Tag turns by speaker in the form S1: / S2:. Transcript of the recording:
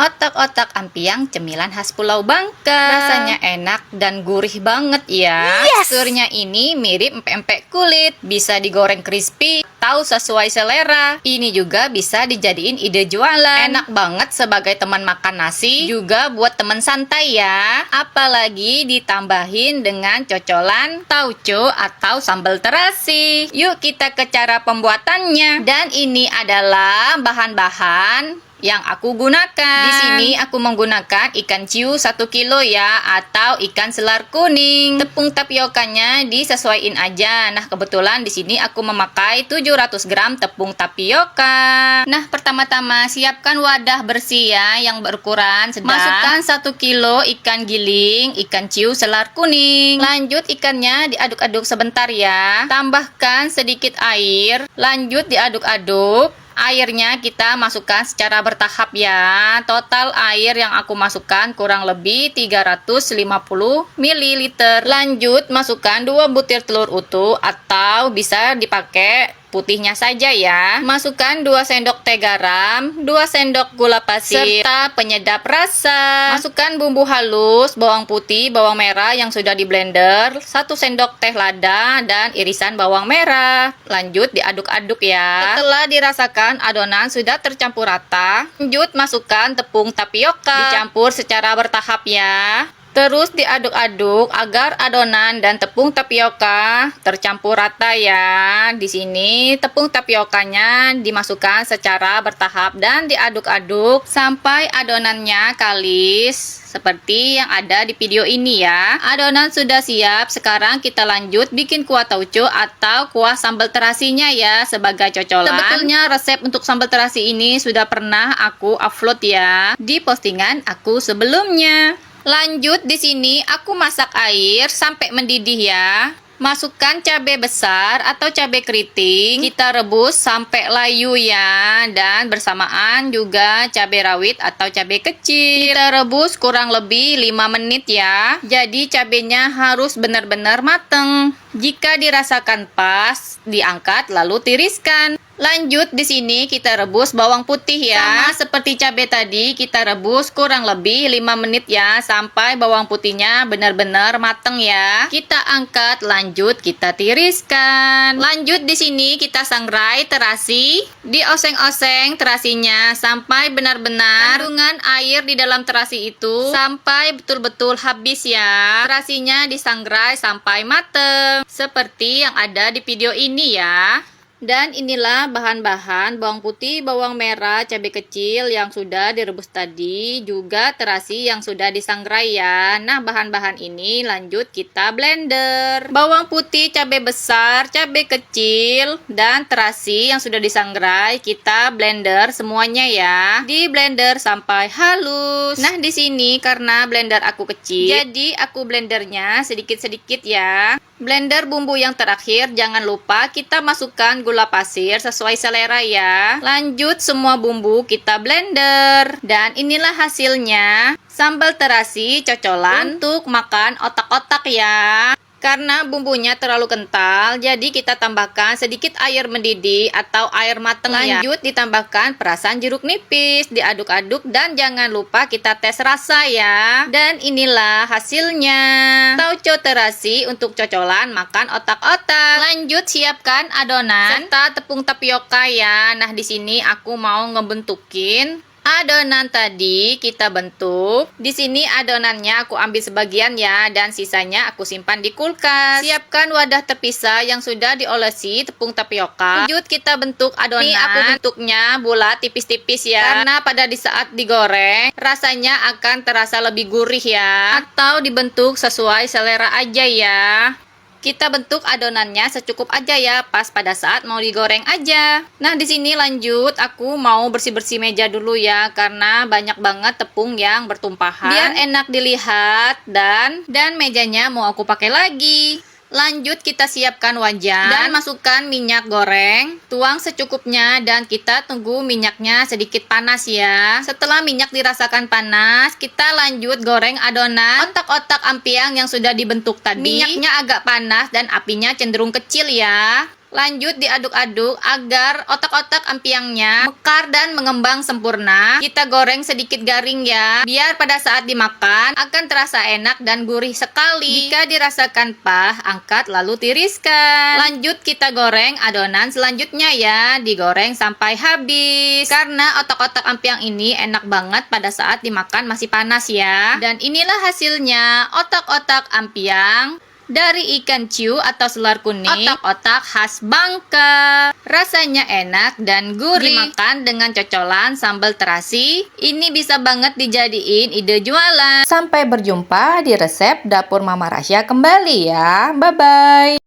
S1: Otak-otak ampiang cemilan khas Pulau Bangka. Rasanya enak dan gurih banget ya.
S2: Yes!
S1: Teksturnya ini mirip empek-empek kulit. Bisa digoreng crispy atau sesuai selera. Ini juga bisa dijadiin ide jualan. Enak banget sebagai teman makan nasi. Juga buat teman santai ya. Apalagi ditambahin dengan cocolan tauco atau sambal terasi. Yuk kita ke cara pembuatannya. Dan ini adalah bahan-bahan yang aku gunakan. Di sini aku menggunakan ikan ciu 1 kilo ya, atau ikan selar kuning. Tepung tapiokanya disesuaiin aja. Nah, kebetulan di sini aku memakai 700 gram tepung tapioka. Nah, pertama-tama siapkan wadah bersih ya yang berukuran sedang. Masukkan 1 kilo ikan giling, ikan ciu selar kuning. Lanjut ikannya diaduk-aduk sebentar ya. Tambahkan sedikit air. Lanjut diaduk-aduk. Airnya kita masukkan secara bertahap ya. Total air yang aku masukkan kurang lebih 350 ml. Lanjut masukkan 2 butir telur utuh atau bisa dipakai putihnya saja ya. Masukkan 2 sendok teh garam, 2 sendok gula pasir, serta penyedap rasa. Masukkan bumbu halus, bawang putih, bawang merah yang sudah di blender, 1 sendok teh lada, dan irisan bawang merah. Lanjut diaduk-aduk ya. Setelah dirasakan adonan sudah tercampur rata, lanjut masukkan tepung tapioka. Dicampur secara bertahap ya. Terus diaduk-aduk agar adonan dan tepung tapioka tercampur rata ya. Di sini tepung tapiokanya dimasukkan secara bertahap dan diaduk-aduk sampai adonannya kalis seperti yang ada di video ini ya. Adonan sudah siap, sekarang kita lanjut bikin kuah tauco atau kuah sambal terasinya ya sebagai cocolan. Sebetulnya resep untuk sambal terasi ini sudah pernah aku upload ya di postingan aku sebelumnya. Lanjut di sini aku masak air sampai mendidih ya. Masukkan cabai besar atau cabai keriting. Kita rebus sampai layu ya. Dan bersamaan juga cabai rawit atau cabai kecil. Kita rebus kurang lebih 5 menit ya. Jadi cabainya harus benar-benar mateng. Jika dirasakan pas, diangkat lalu tiriskan. Lanjut di sini kita rebus bawang putih ya. Sama seperti cabai tadi, kita rebus kurang lebih 5 menit ya sampai bawang putihnya benar-benar mateng ya. Kita angkat, lanjut kita tiriskan. Lanjut di sini kita sangrai terasi. Dioseng-oseng terasinya sampai benar-benar kandungan air di dalam terasi itu sampai betul-betul habis ya. Terasinya disangrai sampai mateng seperti yang ada di video ini ya. Dan inilah bahan-bahan bawang putih, bawang merah, cabai kecil yang sudah direbus tadi, juga terasi yang sudah disangrai ya. Nah, bahan-bahan ini lanjut kita blender. Bawang putih, cabai besar, cabai kecil, dan terasi yang sudah disangrai kita blender semuanya ya. Di blender sampai halus. Nah, di sini karena blender aku kecil, jadi aku blendernya sedikit-sedikit ya. Blender bumbu yang terakhir, jangan lupa kita masukkan gula pasir sesuai selera ya. Lanjut semua bumbu kita blender. Dan inilah hasilnya. Sambal terasi cocolan untuk makan otak-otak ya. Karena bumbunya terlalu kental, jadi kita tambahkan sedikit air mendidih atau air mateng ya. Lanjut ditambahkan perasan jeruk nipis, diaduk-aduk dan jangan lupa kita tes rasa ya. Dan inilah hasilnya. Tauco terasi untuk cocolan makan otak-otak. Lanjut siapkan adonan serta tepung tapioka ya. Nah, di sini aku mau ngebentukin adonan tadi kita bentuk. Di sini adonannya aku ambil sebagian ya, dan sisanya aku simpan di kulkas. Siapkan wadah terpisah yang sudah diolesi tepung tapioka. Lanjut kita bentuk adonan. Ini aku bentuknya bulat tipis-tipis ya. Karena pada di saat digoreng rasanya akan terasa lebih gurih ya. Atau dibentuk sesuai selera aja ya. Kita bentuk adonannya secukup aja ya, pas pada saat mau digoreng aja. Nah, di sini lanjut aku mau bersih-bersih meja dulu ya, karena banyak banget tepung yang bertumpahan. Biar enak dilihat dan mejanya mau aku pakai lagi. Lanjut kita siapkan wajan dan masukkan minyak goreng. Tuang secukupnya dan kita tunggu minyaknya sedikit panas ya. Setelah minyak dirasakan panas, kita lanjut goreng adonan otak-otak ampiang yang sudah dibentuk tadi. Minyaknya agak panas dan apinya cenderung kecil ya. Lanjut diaduk-aduk agar otak-otak ampiangnya mekar dan mengembang sempurna. Kita goreng sedikit garing ya, biar pada saat dimakan akan terasa enak dan gurih sekali. Jika dirasakan pah, angkat lalu tiriskan. Lanjut kita goreng adonan selanjutnya ya, digoreng sampai habis. Karena otak-otak ampiang ini enak banget pada saat dimakan masih panas ya. Dan inilah hasilnya otak-otak ampiang dari ikan ciu atau selar kuning, otak-otak khas Bangka. Rasanya enak dan gurih. Dimakan dengan cocolan sambal terasi. Ini bisa banget dijadiin ide jualan. Sampai berjumpa di resep Dapur Mama Rasya kembali ya. Bye-bye.